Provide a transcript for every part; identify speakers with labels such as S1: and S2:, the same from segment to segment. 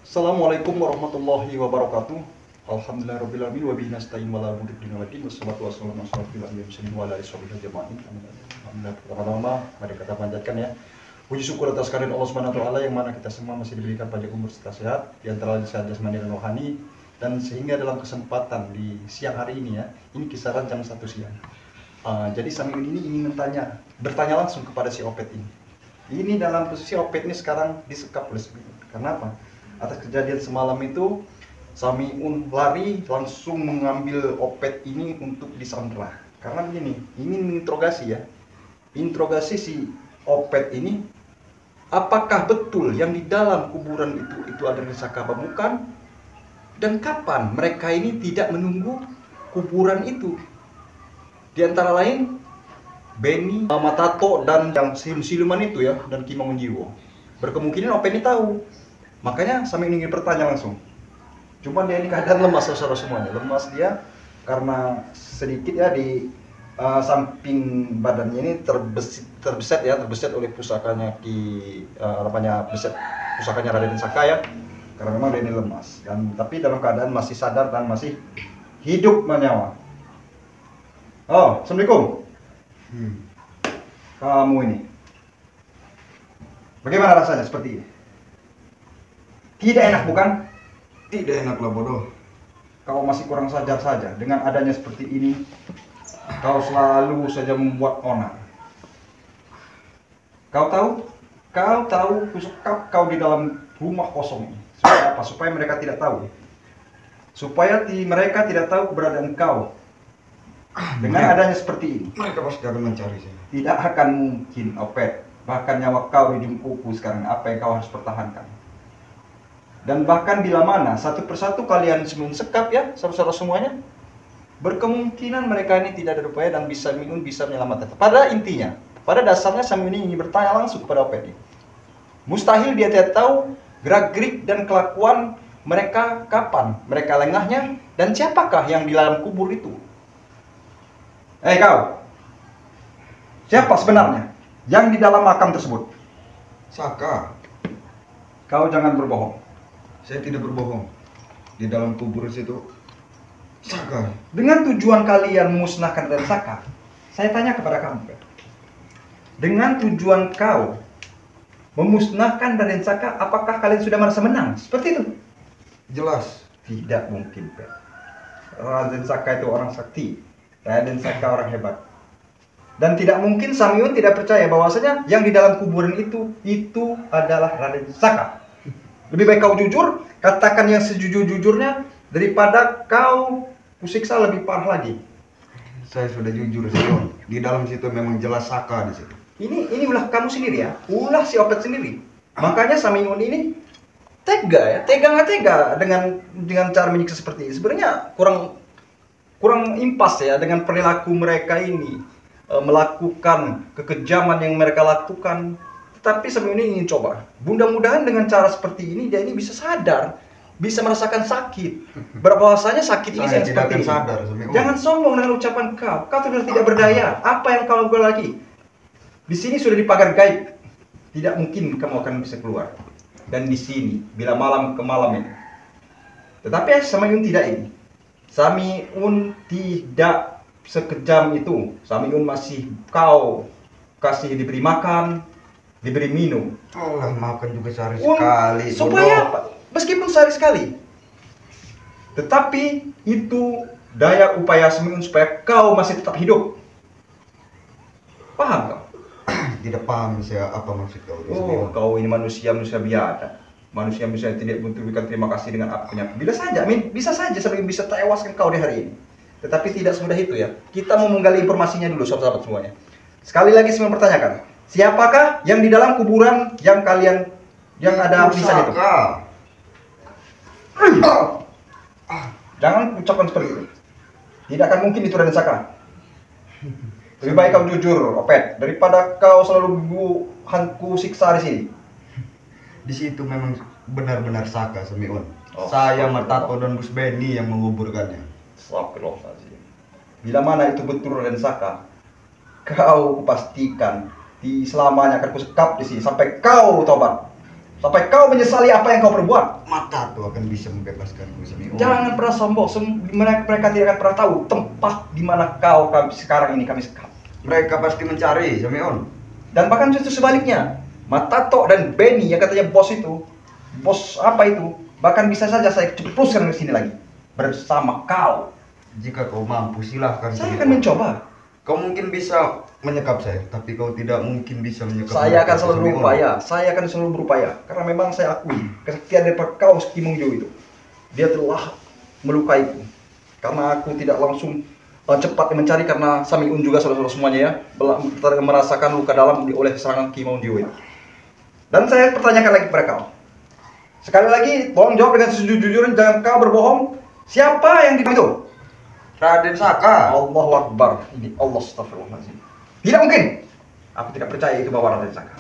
S1: Assalamualaikum warahmatullahi wabarakatuh. Alhamdulillahirabbil wa bihi nasta'in wa la mudhiddin wa din wassalatu wassalamu ala asyrofil anbiya'i wassalamu ala alihi washabihi ajma'in. Alhamdulillah, pertama-tama mari kita panjatkan ya puji syukur atas kehadiran Allah Subhanahu wa taala yang mana kita semua masih diberikan panjang umur serta sehat di antara lain sehat jasmani dan rohani, dan sehingga dalam kesempatan di siang hari ini ya, ini kisaran jam 1 siang. Jadi Samiun ini ingin bertanya langsung kepada si Opet ini. Ini dalam posisi Opet ini sekarang disekap oleh Samiun. Karena apa? Atas kejadian semalam itu Samiun lari langsung mengambil Opet ini untuk disandra. Karena begini, ingin menginterogasi ya. Interogasi si Opet ini, apakah betul yang di dalam kuburan itu ada Saka Bamukan? Dan kapan mereka ini tidak menunggu kuburan itu? Di antara lain Benny, Matato, dan yang siluman itu ya, dan Kimangunjiwo. Berkemungkinan Opet ini tahu. Makanya Samiun ingin bertanya langsung. Cuman dia ini keadaan lemas saudara semuanya. Lemas dia karena sedikit ya di samping badannya ini terbeset oleh pusakanya pusakanya Raden Saka ya. Karena memang dia ini lemas, dan tapi dalam keadaan masih sadar dan masih hidup menyawa. Oh, Assalamualaikum. Kamu ini bagaimana rasanya seperti ini? Tidak enak bukan?
S2: Tidak enak lah bodoh.
S1: Kau masih kurang sajar saja. Dengan adanya seperti ini, kau selalu saja membuat onar. Kau tahu kusekap kau di dalam rumah kosong ini. Supaya apa? Supaya mereka tidak tahu. Supaya mereka tidak tahu keberadaan kau. Dengan adanya seperti ini,
S2: Mereka pasti akan mencari saya.
S1: tidak akan mungkin, Opet. Bahkan nyawa kau di jungkuku sekarang, apa yang kau harus pertahankan? Dan bahkan bila mana satu persatu kalian sekap ya, saudara semuanya, berkemungkinan mereka ini tidak ada upaya dan Samiun bisa menyelamatkan. Pada intinya, pada dasarnya Samiun ini ingin bertanya langsung kepada Opet ini. Mustahil dia tidak tahu gerak-gerik dan kelakuan mereka kapan, mereka lengahnya, dan siapakah yang di dalam kubur itu. Kau, siapa sebenarnya yang di dalam makam tersebut?
S2: Saka,
S1: Kau jangan berbohong.
S2: saya tidak berbohong. Di dalam kubur situ Saka.
S1: Dengan tujuan kalian memusnahkan Raden Saka, saya tanya kepada kamu, dengan tujuan kau memusnahkan Raden Saka, apakah kalian sudah merasa menang? Seperti itu?
S2: Jelas.
S1: Tidak mungkin, Pak. Raden Saka itu orang sakti, Raden Saka orang hebat. Dan tidak mungkin Samiun tidak percaya bahwasanya yang di dalam kuburan itu adalah Raden Saka. Lebih baik kau jujur, katakan yang sejujur-jujurnya daripada kau kusiksa lebih parah lagi.
S2: Saya sudah jujur Sion. Di dalam situ memang jelas Saka di situ.
S1: Ini ulah kamu sendiri ya, ulah si Opet sendiri. Makanya Samiun ini tega nggak tega dengan cara menyiksa seperti ini. Sebenarnya kurang impas ya dengan perilaku mereka ini, melakukan kekejaman yang mereka lakukan. Tapi Samiun ini ingin coba. Mudah-mudahan dengan cara seperti ini dia ini bisa sadar, bisa merasakan sakit. Bahwasanya sakit ini
S2: Saya tidak akan
S1: seperti ini.
S2: sadar Samiun.
S1: Jangan sombong dengan ucapan kau. Kau sudah tidak berdaya. Apa yang kau lakukan lagi? Di sini sudah dipagar gaib. Tidak mungkin kamu akan bisa keluar. Dan di sini bila malam ke malam ini. Tetapi Samiun tidak ini. Samiun tidak sekejam itu. Samiun masih kau kasih diberi makan, diberi minum.
S2: Allah, makan juga sehari sekali.
S1: Supaya
S2: bodoh.
S1: apa? Meskipun sehari sekali. Tetapi itu daya upaya Samiun supaya kau masih tetap hidup. Paham kau?
S2: Tidak paham saya apa maksud kau.
S1: Oh, kau ini manusia biada. Manusia yang tidak memberikan terima kasih dengan apa-apa. Bisa saja Samiun bisa tewaskan kau di hari ini. Tetapi tidak semudah itu ya. Kita mau menggali informasinya dulu, sahabat-sahabat semuanya. Sekali lagi Samiun pertanyakan, siapakah yang di dalam kuburan yang ada tulisan itu? Jangan ucapkan seperti itu. Tidak akan mungkin itu Raden Saka. Lebih baik kau jujur, Opet, daripada kau selalu hanku siksa di sini.
S2: Di situ memang benar-benar Saka Samiun.
S1: Oh,
S2: Saya, Matato, dan Gus Benny yang menguburkannya.
S1: Astagfirullahaladzim. Bila mana itu betul Raden Saka, kau kupastikan di selamanya akan kusekap di sini sampai kau tobat. sampai kau menyesali apa yang kau perbuat.
S2: Mata tuh akan bisa membebaskanku Samiun.
S1: Jangan pernah sombong. Mereka tidak akan pernah tahu tempat di mana kami sekarang ini kami sekap.
S2: Mereka pasti mencari Samiun.
S1: Dan bahkan justru sebaliknya, Matato dan Benny yang katanya bos itu, bos apa itu, bahkan bisa saja saya cepluskan ke sini lagi bersama kau.
S2: Jika kau mampu silahkan.
S1: Saya
S2: Samiun.
S1: akan mencoba.
S2: Kau mungkin bisa menyekap saya, tapi kau tidak mungkin bisa menyekap
S1: Saya akan
S2: mereka,
S1: selalu
S2: Samiun.
S1: berupaya. Saya akan selalu berupaya. Karena memang saya akui kesaktian daripada kau Kimong Jo itu. Dia telah melukaiku. Karena aku tidak langsung cepat mencari karena Samiun juga saudara-saudara semuanya ya merasakan luka dalam oleh serangan Kimong Jo itu. Dan saya pertanyakan lagi kepada kau. Sekali lagi, tolong jawab dengan sejujurnya, jangan kau berbohong. Siapa yang di itu?
S2: Raden Saka.
S1: Allahu Akbar. Ini Allah astagfirullahaladzim. Tidak mungkin. Aku tidak percaya itu bahwa Raden Saka.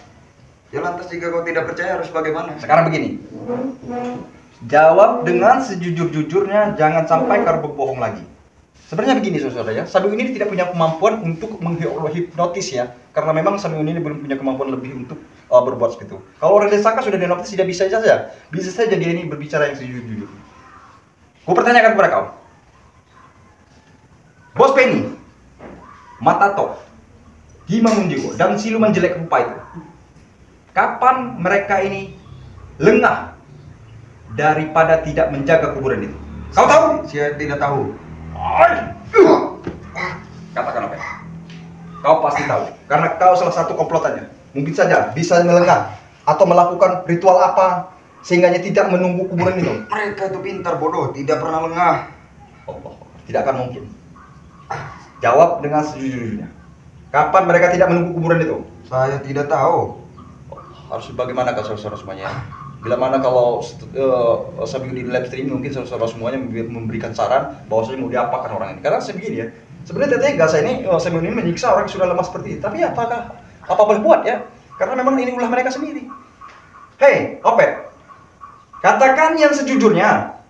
S2: Ya lantas jika kau tidak percaya harus bagaimana?
S1: Sekarang begini. Jawab dengan sejujur-jujurnya, jangan sampai kau berbohong lagi. Sebenarnya begini saudara ya, Samiun ini tidak punya kemampuan untuk menghipnotis ya. Karena memang Samiun ini belum punya kemampuan lebih untuk berbuat seperti itu. Kalau Raden Saka sudah dihipnotis tidak bisa saja. Bisa saja dia ini berbicara yang sejujur-jujur. Ku pertanyakan kepada kau. Bos Penny, Matato, Kimong Jo, dan siluman jelek rupa itu. Kapan mereka ini lengah daripada tidak menjaga kuburan itu? Kau tahu?
S2: Saya tidak tahu.
S1: Katakan apa? Kau pasti tahu, karena kau salah satu komplotannya. Mungkin saja bisa melengah atau melakukan ritual apa sehingga tidak menunggu kuburan itu.
S2: Mereka itu pintar bodoh, tidak pernah lengah.
S1: Allah, tidak akan mungkin. Jawab dengan sejujurnya. Kapan mereka tidak menunggu kuburan itu?
S2: Saya tidak tahu.
S1: Harus bagaimana kau saudara semuanya? Bila mana kalau Samiun di live stream mungkin saudara semuanya memberikan saran bahwasanya mau diapakan orang ini. Karena sebegini ya. Sebenarnya tega saya ini Samiun ini menyiksa orang yang sudah lemah seperti ini. Tapi apa boleh buat ya? Karena memang ini ulah mereka sendiri. Hei, Opet. Katakan yang sejujurnya.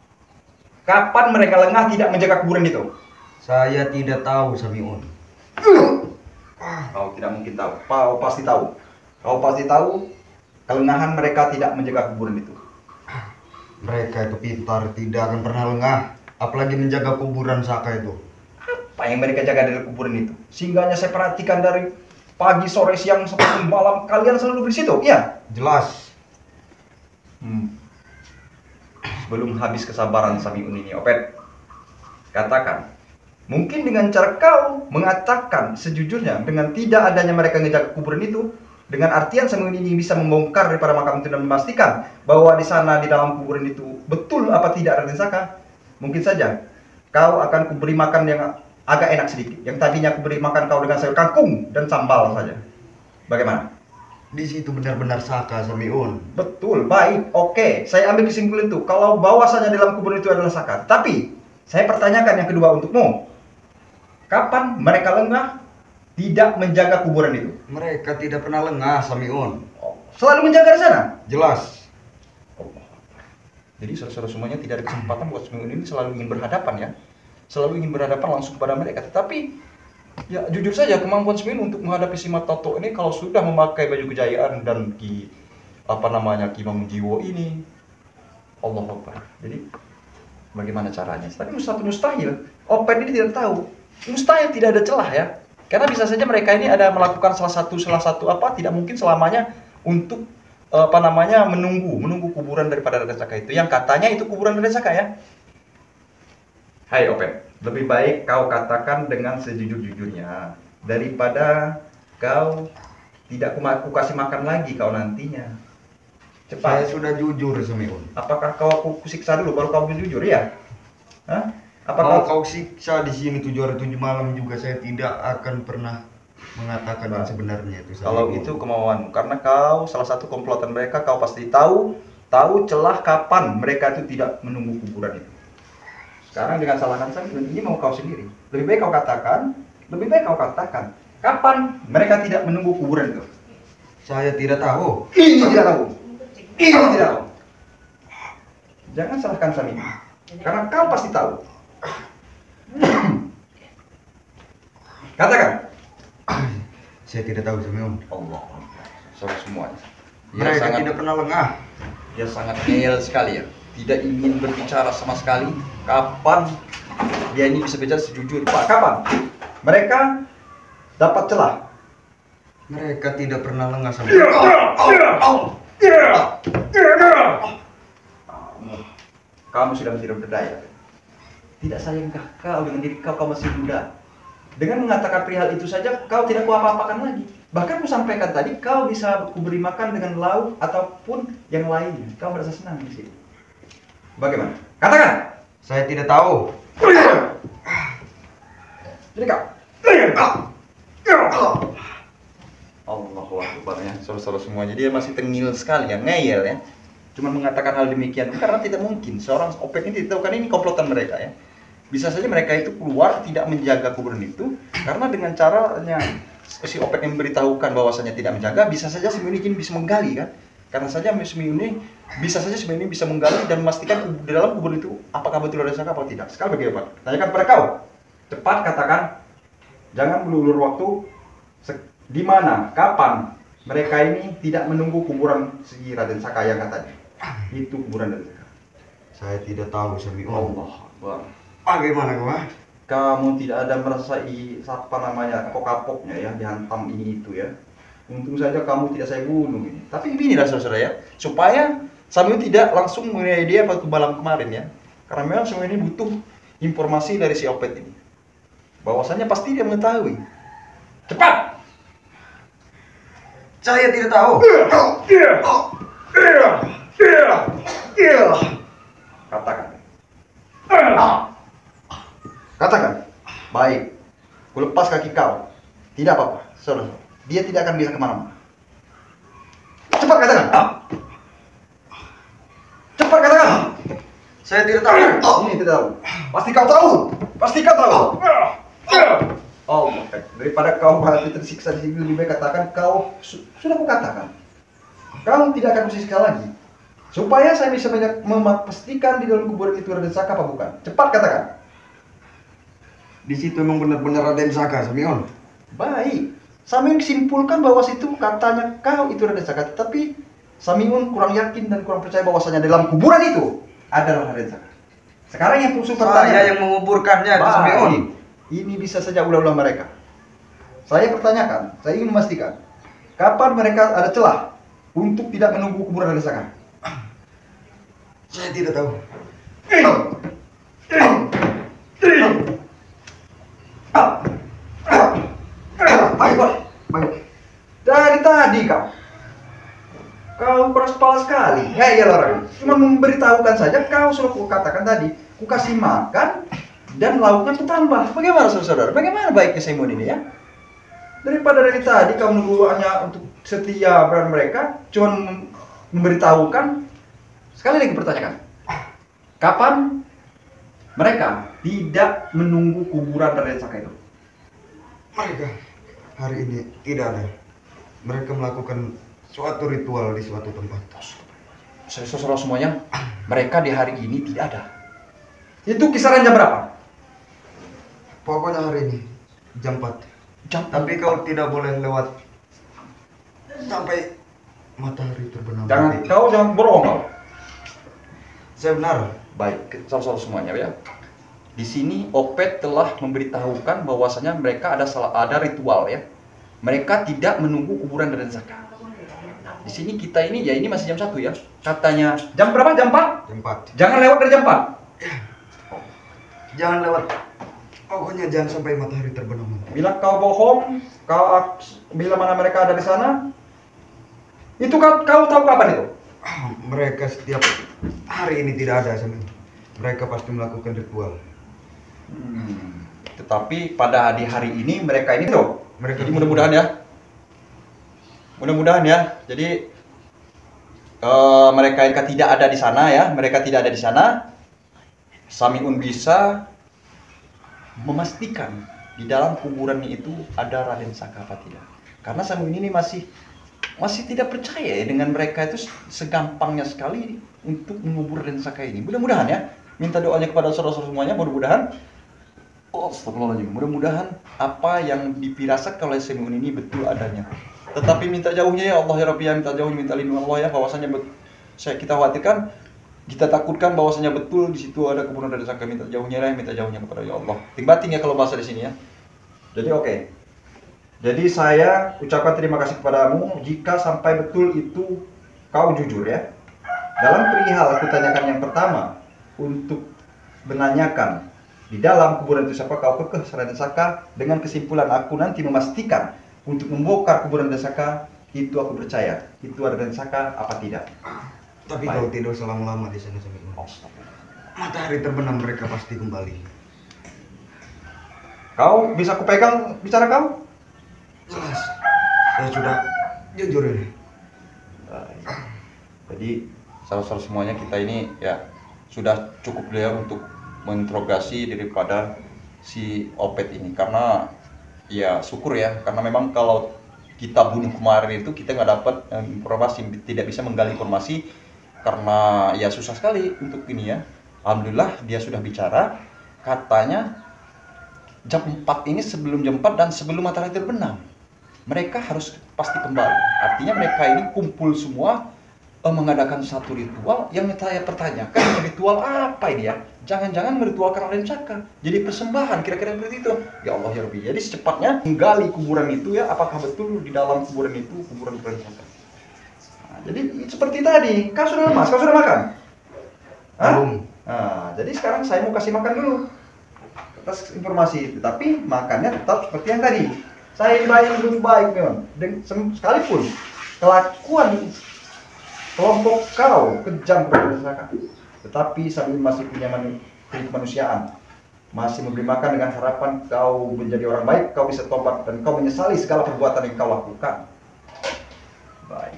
S1: Kapan mereka lengah tidak menjaga kuburan itu?
S2: Saya tidak tahu Samiun.
S1: Kau tidak mungkin tahu. Kau pasti tahu. Kau pasti tahu kelengahan mereka tidak menjaga kuburan itu.
S2: Mereka itu pintar, tidak akan pernah lengah. Apalagi menjaga kuburan Saka itu.
S1: Apa yang mereka jaga dari kuburan itu? Singgahnya saya perhatikan dari pagi, sore, siang, sampai malam kalian selalu di situ. Iya.
S2: Jelas.
S1: Sebelum habis kesabaran Samiun ini, Opet, katakan. Mungkin dengan cara kau mengatakan sejujurnya dengan tidak adanya mereka ngejaga kuburan itu, dengan artian Samiun ini bisa membongkar daripada makam itu dan memastikan bahwa di sana di dalam kuburan itu betul apa tidak Raden Saka. Mungkin saja kau akan kuberi makan yang agak enak sedikit. Yang tadinya kuberi makan kau dengan sayur kangkung dan sambal saja. Bagaimana?
S2: Di situ benar-benar Saka Samiun.
S1: Betul, baik, oke. Saya ambil kesimpulan itu. Kalau bahwasanya dalam kuburan itu adalah Saka. Tapi saya pertanyakan yang kedua untukmu. Kapan mereka lengah tidak menjaga kuburan itu?
S2: Mereka tidak pernah lengah Samiun.
S1: Selalu menjaga di sana?
S2: Jelas.
S1: Jadi saudara-saudara semuanya tidak ada kesempatan buat Samiun ini selalu ingin berhadapan ya. Selalu ingin berhadapan langsung kepada mereka. Tetapi ya jujur saja kemampuan Samiun untuk menghadapi si Matato ini kalau sudah memakai baju kejayaan dan Kimong Jo ini, Allah Akbar. Jadi bagaimana caranya? Tapi mustahil. Opet ini tidak tahu. Mustahil tidak ada celah ya. Karena bisa saja mereka ini ada melakukan salah satu tidak mungkin selamanya untuk menunggu kuburan daripada Raden Saka itu. Yang katanya itu kuburan Raden Saka ya. Hai Opet, lebih baik kau katakan dengan sejujur-jujurnya daripada kau tidak aku kasih makan lagi kau nantinya.
S2: Saya
S1: Cepat.
S2: sudah jujur Samiun.
S1: Apakah aku siksa dulu baru kau jujur ya? Hah?
S2: Mau
S1: Apakah
S2: kau siksa di sini 7 hari 7 malam juga saya tidak akan pernah mengatakan yang sebenarnya itu.
S1: kalau itu kemauanmu? Karena kau salah satu komplotan mereka, kau pasti tahu celah kapan mereka itu tidak menunggu kuburan itu. Sekarang dengan salahkan saya, ini mau kau sendiri. Lebih baik kau katakan. Kapan mereka tidak menunggu kuburan itu?
S2: Saya tidak tahu.
S1: Ini tidak tahu. Jangan salahkan Sami. Karena kau pasti tahu. Katakan.
S2: Saya tidak tahu Samiun.
S1: Allah. Saudara semua.
S2: Mereka tidak pernah lengah.
S1: Dia sangat ngeyel sekali ya. Tidak ingin berbicara sama sekali. Kapan dia ini bisa bicara sejujur? Pak, kapan mereka dapat celah?
S2: Mereka tidak pernah lengah sama.
S1: Kamu sudah tidak berdaya. Tidak sayangkah kau dengan diri kau masih muda? Dengan mengatakan perihal itu saja kau tidak kuapa-apakan lagi. Bahkan ku sampaikan tadi kau bisa kuberi makan dengan lauk ataupun yang lainnya. Kau merasa senang di sini. Bagaimana? Katakan.
S2: Saya tidak tahu.
S1: Jadi kau. Allahu Akbar ya, saudara-saudara semuanya. Dia masih tengil sekali ya, ngeyel ya. Cuma mengatakan hal demikian karena tidak mungkin seorang opek ini tidak tahu, kan ini komplotan mereka ya. Bisa saja mereka itu keluar tidak menjaga kuburan itu karena dengan caranya si opek yang memberitahukan bahwasanya tidak menjaga, bisa saja si ini bisa menggali kan. Karena saja bisa menggali dan memastikan di dalam kuburan itu apakah betul ada saka atau tidak. Sekali bagaimana? Tanyakan pada kau. Cepat katakan. Jangan melulur waktu. Di mana, kapan mereka ini tidak menunggu kuburan si Raden Saka yang katanya itu kuburan Raden Saka?
S2: Saya tidak tahu, Samiun.
S1: Allah Akbar.
S2: Bagaimana kau?
S1: Kamu tidak ada merasai apa namanya kapok-kapoknya ya dihantam ini itu ya. Untung saja kamu tidak saya bunuh ini. Tapi inilah saudara ya, supaya Samuel tidak langsung mengenai dia waktu malam kemarin ya. Karena memang semua ini butuh informasi dari si Opet ini. Bahwasanya pasti dia mengetahui. Cepat!
S2: Saya tidak tahu.
S1: Katakan. Katakan. Baik. Kulepas kaki kau. Tidak apa-apa. Saudara. Dia tidak akan bisa kemana-mana. Cepat katakan. Cepat katakan.
S2: Saya tidak tahu.
S1: Ini tidak tahu. Pasti kau tahu. Pasti kau tahu. Oh, daripada kau mati tersiksa di sini, lebih baik katakan kau sudah kukatakan. Kau tidak akan tersiksa lagi. Supaya saya bisa memastikan di dalam kuburan itu Raden Saka apa bukan. Cepat katakan.
S2: Di situ memang benar-benar Raden Saka, Samion.
S1: Baik. Samiun simpulkan bahwa situ katanya kau itu Raden Saka, tapi Samiun kurang yakin dan kurang percaya bahwasanya dalam kuburan itu adalah Raden Saka. Sekarang yang Pusu bertanya.
S2: Saya yang menguburkannya, Samiun.
S1: Ini bisa saja ulah-ulah mereka. Saya pertanyakan, saya ingin memastikan kapan mereka ada celah untuk tidak menunggu kuburan Raden Saka.
S2: Saya tidak tahu.
S1: Baik. Dari tadi kau keras kepala sekali. Ya iya orang. Cuma memberitahukan saja. Kau sudah kukatakan tadi. Ku kasih makan dan lauknya bertambah. Bagaimana saudara? Bagaimana baiknya Simon ini ya? Daripada dari tadi kau menunggu hanya untuk setia beran mereka, cuma memberitahukan. Sekali lagi pertanyakan. Kapan mereka tidak menunggu kuburan Raden Saka itu?
S2: Mereka hari ini tidak ada. Mereka melakukan suatu ritual di suatu tempat.
S1: Saudara semuanya, mereka di hari ini tidak ada. Itu kisaran jam berapa?
S2: Pokoknya hari ini jam 4. Tapi kau tidak boleh lewat sampai matahari terbenam.
S1: Jangan bohong kau.
S2: Saya benar.
S1: Baik, saudara semuanya ya. Di sini Opet telah memberitahukan bahwasanya mereka ada ritual ya. Mereka tidak menunggu kuburan Raden Saka. Di sini kita ini ya ini masih jam 1 ya. Katanya jam berapa? Jam 4?
S2: Jam 4.
S1: Jangan lewat dari jam 4.
S2: Jangan lewat. Pokoknya jangan sampai matahari terbenam.
S1: Bila kau bohong, bila mana mereka ada di sana, itu kau tahu kapan itu?
S2: Mereka setiap hari ini tidak ada sama. Mereka pasti melakukan ritual.
S1: Tetapi pada di hari ini mereka ini tuh.
S2: Mereka
S1: jadi mudah-mudahan ya. Jadi mereka tidak ada di sana ya. Mereka tidak ada di sana. Samiun bisa memastikan di dalam kuburan itu ada Raden Saka apa tidak. Karena Samiun ini masih tidak percaya ya dengan mereka itu segampangnya sekali untuk mengubur Raden Saka ini. Mudah-mudahan ya. Minta doanya kepada saudara-saudara semuanya, mudah-mudahan mudah-mudahan apa yang dipirasatkan oleh Samiun ini betul adanya. Tetapi minta jauhnya ya Allah ya Rabbi ya, minta jauhnya, minta lindungan Allah ya, bahwasanya kita khawatirkan, kita takutkan bahwasanya betul di situ ada kuburan Raden Saka, minta jauhnya kepada ya Allah. Ting-bating ya kalau bahasa di sini ya. Jadi oke. Jadi saya ucapkan terima kasih kepadamu jika sampai betul itu kau jujur ya. Dalam perihal aku tanyakan yang pertama untuk menanyakan di dalam kuburan itu siapa kau kekeh Raden Saka, dengan kesimpulan aku nanti memastikan untuk membongkar kuburan Raden Saka, itu aku percaya itu ada Raden Saka apa tidak.
S2: Tapi
S1: Baik.
S2: kau tidur selama-lama di sana Samiun. Matahari terbenam mereka pasti kembali.
S1: Kau bisa kupegang bicara kau?
S2: Jelas. Saya sudah jujur ini.
S1: Baik. Jadi saudara-saudara semuanya, kita ini ya sudah cukup dia untuk menginterogasi daripada si Opet ini, karena ya syukur ya, karena memang kalau kita bunuh kemarin itu kita nggak dapat informasi, tidak bisa menggali informasi karena ya susah sekali untuk ini ya. Alhamdulillah dia sudah bicara, katanya jam 4 ini sebelum jam 4 dan sebelum matahari terbenam mereka harus pasti kembali. Artinya mereka ini kumpul semua mengadakan satu ritual yang saya pertanyakan, ritual apa ini ya? Jangan-jangan meritualkan Raden Saka jadi persembahan, kira-kira seperti itu. Ya Allah ya Rabbi. Jadi secepatnya menggali kuburan itu ya, apakah betul di dalam kuburan itu kuburan Raden Saka. Nah, jadi seperti tadi, kau sudah lemas, kau sudah makan? Hah?
S2: Belum.
S1: Nah, jadi sekarang saya mau kasih makan dulu atas informasi itu, tapi makannya tetap seperti yang tadi. Saya bayang belum baik memang, sekalipun kelakuan kelompok kau kejam kepada masyarakat, tetapi sambil masih punya kemanusiaan, masih memberi makan dengan harapan kau menjadi orang baik, kau bisa tobat dan kau menyesali segala perbuatan yang kau lakukan. Baik.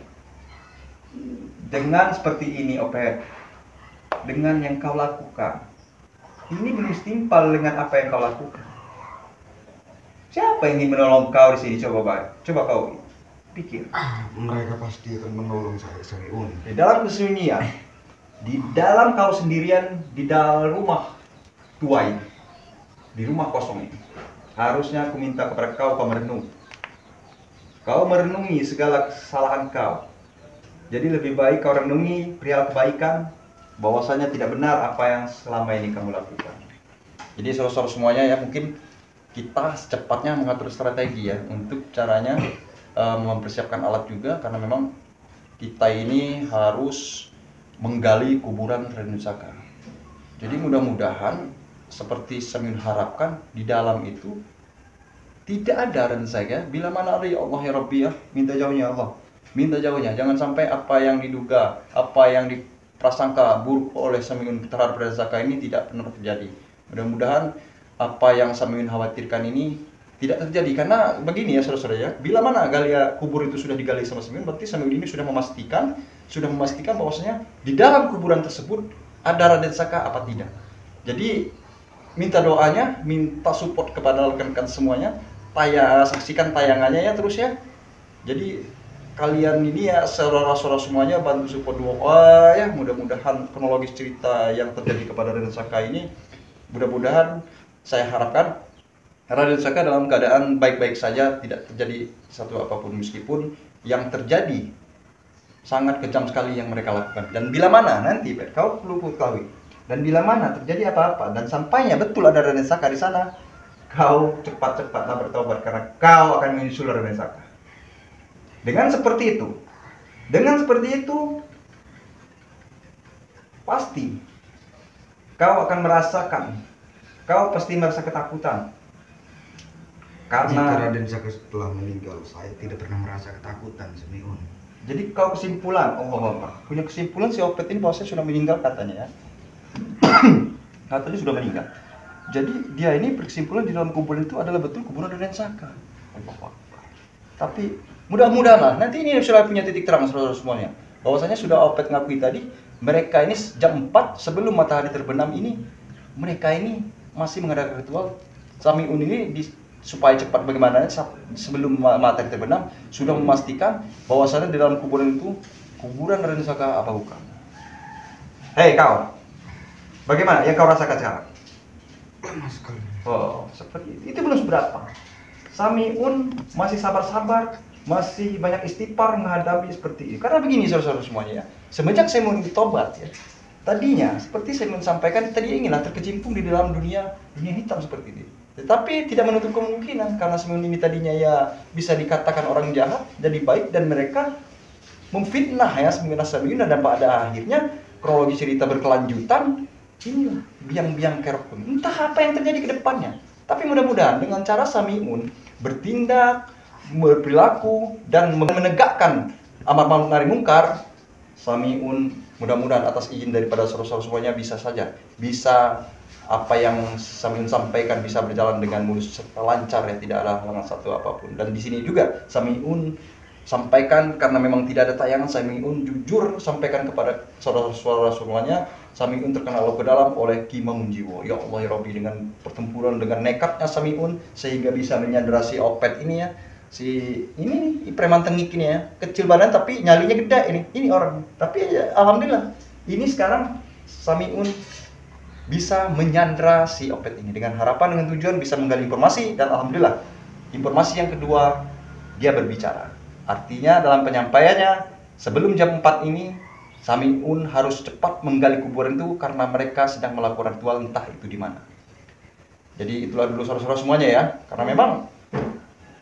S1: Dengan seperti ini Opet, dengan yang kau lakukan, ini belum setimpal dengan apa yang kau lakukan. Siapa yang ingin menolong kau di sini? Coba kau pikir.
S2: Mereka pasti akan menolong saya Samiun.
S1: Di dalam kesunyian, di dalam kau sendirian, di dalam rumah tua ini, di rumah kosong ini, harusnya aku minta kepada kau merenung. Kau merenungi segala kesalahan kau. Jadi lebih baik kau renungi perihal kebaikan, bahwasanya tidak benar apa yang selama ini kamu lakukan. Jadi saudara-saudara semuanya ya, mungkin kita secepatnya mengatur strategi ya untuk caranya mempersiapkan alat juga, karena memang kita ini harus menggali kuburan Raden Saka. Jadi mudah-mudahan seperti Samiun harapkan, di dalam itu tidak ada Raden Saka. Bila mana ada, ya Allah ya Rabbi ya, minta jauhnya Allah, minta jauhnya. Jangan sampai apa yang diduga, apa yang diprasangka buruk oleh Samiun terhadap Raden Saka ini tidak pernah terjadi. Mudah-mudahan apa yang Samiun khawatirkan ini tidak terjadi, karena begini ya saudara-saudara ya, bila mana kubur itu sudah digali sama Samiun, berarti Samiun ini sudah memastikan bahwasanya di dalam kuburan tersebut ada Raden Saka apa tidak. Jadi minta doanya, minta support kepada rekan-rekan semuanya, saksikan tayangannya ya terus ya. Jadi kalian ini ya saudara-saudara semuanya bantu support doa ya, mudah-mudahan kronologis cerita yang terjadi kepada Raden Saka ini, mudah-mudahan saya harapkan Raden Saka dalam keadaan baik-baik saja, tidak terjadi satu apapun, meskipun yang terjadi sangat kejam sekali yang mereka lakukan. Dan bila mana nanti kau perlu ketahui, dan bila mana terjadi apa-apa dan sampainya betul ada Raden Saka di sana, kau cepat-cepatlah bertobat, karena kau akan menyusul Raden Saka. Dengan seperti itu, pasti kau akan merasakan, kau pasti merasa ketakutan.
S2: Jika
S1: Karena
S2: Raden Saka telah meninggal, saya tidak pernah merasa ketakutan Samiun.
S1: jadi kau kesimpulan, punya kesimpulan si Opet ini bahwa saya sudah meninggal katanya ya. Katanya sudah meninggal. Jadi dia ini berkesimpulan di dalam kuburan itu adalah betul kuburan Raden Saka. Tapi mudah-mudahan lah, nanti ini sudah punya titik terang saudara semuanya, bahwasanya sudah Opet ngakui tadi, mereka ini jam 4 sebelum matahari terbenam ini, mereka ini masih mengadakan ritual. Samiun ini supaya cepat bagaimana sebelum matahari terbenam sudah memastikan bahwasanya di dalam kuburan itu kuburan Raden Saka apa bukan. Hei kau, bagaimana yang kau rasakan sekarang?
S2: Lama sekali.
S1: Oh, seperti itu belum seberapa. Samiun masih sabar-sabar masih banyak istighfar menghadapi seperti ini. Karena begini saudara-saudara semuanya ya, semenjak saya mau tobat ya, tadinya seperti saya menyampaikan tadi, inginlah terkecimpung di dalam dunia hitam seperti ini. Tetapi tidak menutup kemungkinan karena Samiun ini tadinya ya bisa dikatakan orang jahat jadi baik, dan mereka memfitnah ya Samiun, dan pada akhirnya kronologi cerita berkelanjutan, inilah biang-biang kerok. Entah apa yang terjadi ke depannya. Tapi mudah-mudahan dengan cara Samiun bertindak, berperilaku, dan menegakkan amar ma'ruf nahi mungkar, Samiun mudah-mudahan atas izin daripada saudara-saudara semuanya bisa apa yang Samiun sampaikan bisa berjalan dengan mulus serta lancar ya, tidak ada halangan satu apapun. Dan di sini juga Samiun sampaikan, karena memang tidak ada tayangan, Samiun jujur sampaikan kepada saudara-saudara semuanya, Samiun terkenal ke dalam oleh Ki Mangunjiwo. Ya Allah ya Rabbi, dengan pertempuran, dengan nekatnya Samiun sehingga bisa menyandera si Opet ini ya, si ini nih preman tengik ini ya, kecil badan tapi nyalinya gede ini orang. Tapi ya, alhamdulillah ini sekarang Samiun bisa menyandera si Opet ini dengan harapan, dengan tujuan bisa menggali informasi, dan alhamdulillah informasi yang kedua dia berbicara. Artinya dalam penyampaiannya sebelum jam 4 ini Samiun harus cepat menggali kuburan itu karena mereka sedang melakukan ritual, entah itu di mana. Jadi itulah dulu saudara-saudara semuanya ya, karena memang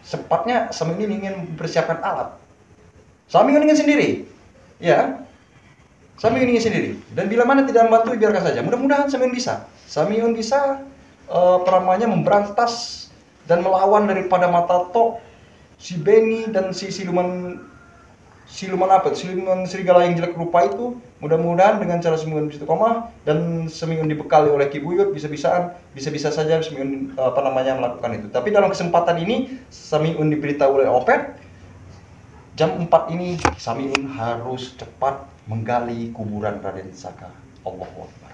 S1: sepatnya Samiun ini ingin mempersiapkan alat. Samiun ingin sendiri, ya. Samiun ingin sendiri. Dan bila mana tidak membantu, biarkan saja. Mudah-mudahan Samiun bisa. Samiun bisa memberantas dan melawan daripada Matato, si Beni, dan si siluman serigala yang jelek rupa itu. Mudah-mudahan dengan cara Samiun istiqomah dan Samiun dibekali oleh Ki Buyut, bisa saja Samiun melakukan itu. Tapi dalam kesempatan ini Samiun diberitahu oleh Opet, jam 4 ini Samiun harus cepat menggali kuburan Raden Saka. Allahu Akbar.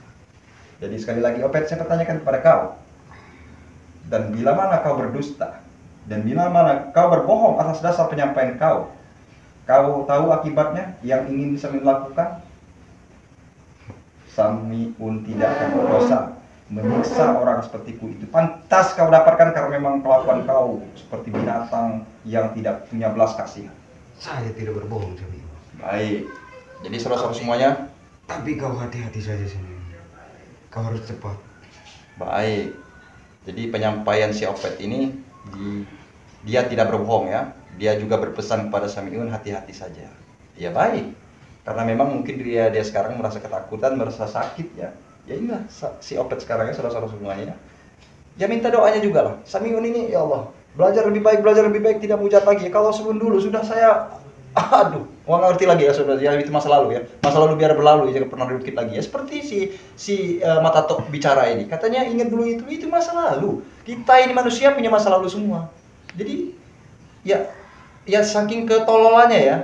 S1: Jadi sekali lagi Opet, saya pertanyakan kepada kau, dan bila mana kau berdusta, dan bila mana kau berbohong atas dasar penyampaian kau tahu akibatnya yang ingin Samiun lakukan? Samiun tidak akan berdosa menyiksa orang sepertiku itu. Pantas kau dapatkan karena memang kelakuan kau seperti binatang yang tidak punya belas kasihan.
S2: Saya tidak berbohong, Samiun.
S1: Baik. Jadi saudara-saudara semuanya,
S2: tapi kau hati-hati saja, Samiun. Kau harus cepat.
S1: Baik. Jadi penyampaian si Opet ini dia tidak berbohong ya. Dia juga berpesan kepada Samiun, hati-hati saja. Ya baik. Karena memang mungkin dia sekarang merasa ketakutan, merasa sakit ya. Ya inilah si Opet sekarang ya saudara-saudara semuanya. Ya minta doanya juga lah. Samiun ini ya Allah, belajar lebih baik, tidak mujat lagi. Kalau sebelum dulu sudah saya nggak ngerti lagi ya saudara, ya itu masa lalu ya. Masa lalu biar berlalu, jangan pernah diungkit lagi ya. Seperti si Matato bicara ini, katanya ingat dulu itu masa lalu. Kita ini manusia punya masa lalu semua. Jadi ya saking ketololannya ya.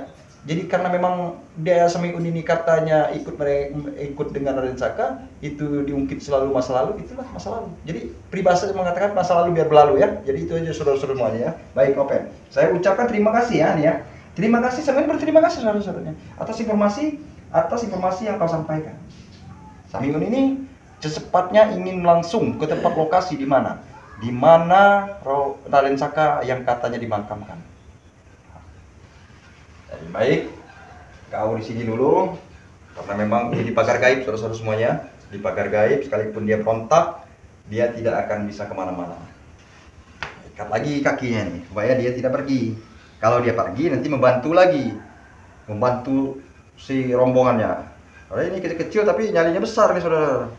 S1: Jadi karena memang dia Samiun ini katanya ikut dengan Raden Saka, itu diungkit selalu masa lalu, itulah masa lalu. Jadi peribahasa mengatakan masa lalu biar berlalu ya. Jadi itu aja saudara-saudara semuanya ya. Baik Opet, saya ucapkan terima kasih ya nih ya. Terima kasih, Samiun berterima kasih saudara-saudaranya atas informasi yang kau sampaikan. Samiun ini secepatnya ingin langsung ke tempat lokasi di mana Raden Saka yang katanya dimakamkan. Jadi baik, kau di sini dulu karena memang ini di pagar gaib saudara-saudara semuanya, di pagar gaib sekalipun dia berontak, dia tidak akan bisa kemana-mana. Ikat lagi kakinya nih supaya dia tidak pergi. Kalau dia pergi nanti membantu si rombongannya. Karena ini kecil-kecil tapi nyalinya besar nih saudara.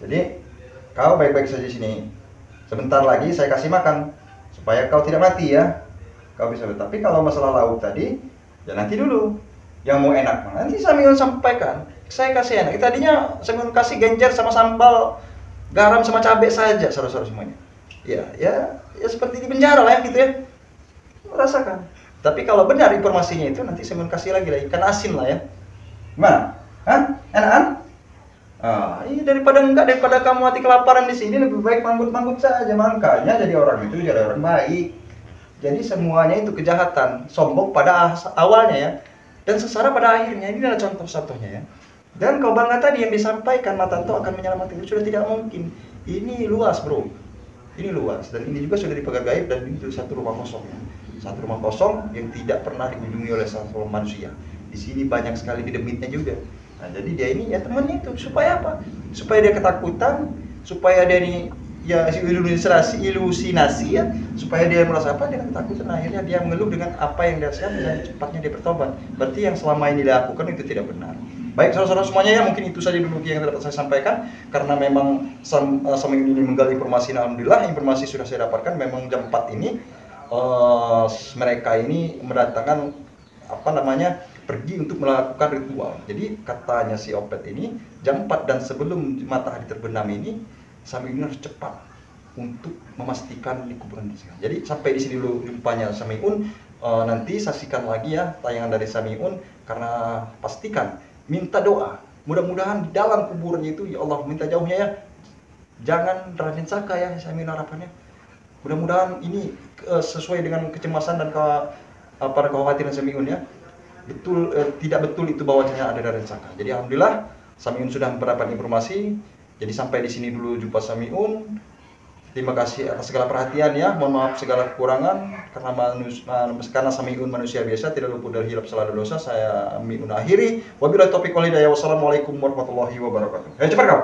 S1: Jadi kau baik-baik saja di sini. Sebentar lagi saya kasih makan supaya kau tidak mati ya. Kau bisa. Tapi kalau masalah lauk tadi, ya nanti dulu. Yang mau enak nanti Samiun sampaikan. Saya kasih enak. Tadinya Samiun kasih genjer sama sambal, garam sama cabai saja saudara-saudara semuanya. Ya seperti di penjara lah ya gitu ya. Rasakan. Tapi kalau benar informasinya itu nanti Samiun kasih lagi ikan asin lah ya. Gimana? Hah? Enakan? Daripada kamu mati kelaparan di sini, lebih baik manggut-manggut saja. Makanya jadi orang itu jadi orang baik. Jadi semuanya itu kejahatan, sombong pada awalnya ya, dan sesara pada akhirnya. Ini adalah contoh-contohnya ya. Dan kau bangga tadi yang disampaikan Matato akan menyelamatkan, sudah tidak mungkin. Ini luas bro. Ini luas dan ini juga sudah dipagar gaib dan itu satu rumah kosong ya. Satu rumah kosong yang tidak pernah dikunjungi oleh seorang manusia. Di sini banyak sekali demitnya juga. Nah, jadi dia ini ya temannya itu supaya apa? Supaya dia ketakutan, supaya dia ini ya ilusinasi ya, supaya dia merasa apa? Dia ketakutan, akhirnya dia mengeluh dengan apa yang dia siap dan cepatnya dia bertobat. Berarti yang selama ini dilakukan itu tidak benar. Baik saudara-saudara semuanya ya, mungkin itu saja dulu yang dapat saya sampaikan karena memang Samyun ini menggali informasi. Alhamdulillah informasi sudah saya dapatkan. Memang jam 4 ini mereka ini mendatangkan apa namanya pergi untuk melakukan ritual. Jadi katanya si Opet ini jam 4 dan sebelum matahari terbenam ini Samyun harus cepat untuk memastikan di kuburan di sini. Jadi sampai di sini dulu jumpanya Samyun. Nanti saksikan lagi ya tayangan dari Samyun karena pastikan minta doa. Mudah-mudahan di dalam kuburannya itu ya Allah minta jauhnya ya. Jangan Raden Saka ya Samyun harapannya. Mudah-mudahan ini sesuai dengan kecemasan dan pada kekhawatiran Samyun ya. Betul tidak betul itu bahwasanya ada Raden Saka. Jadi alhamdulillah Samyun sudah mendapat informasi. Jadi sampai di sini dulu jumpa Samyun. Terima kasih atas segala perhatian ya. Mohon maaf segala kekurangan karena Samyun manusia biasa tidak luput dari hilaf salah dosa. Saya Miun akhiri. Wabillahi taufiq wal hidayah. Wassalamualaikum warahmatullahi wabarakatuh. Cepat kau.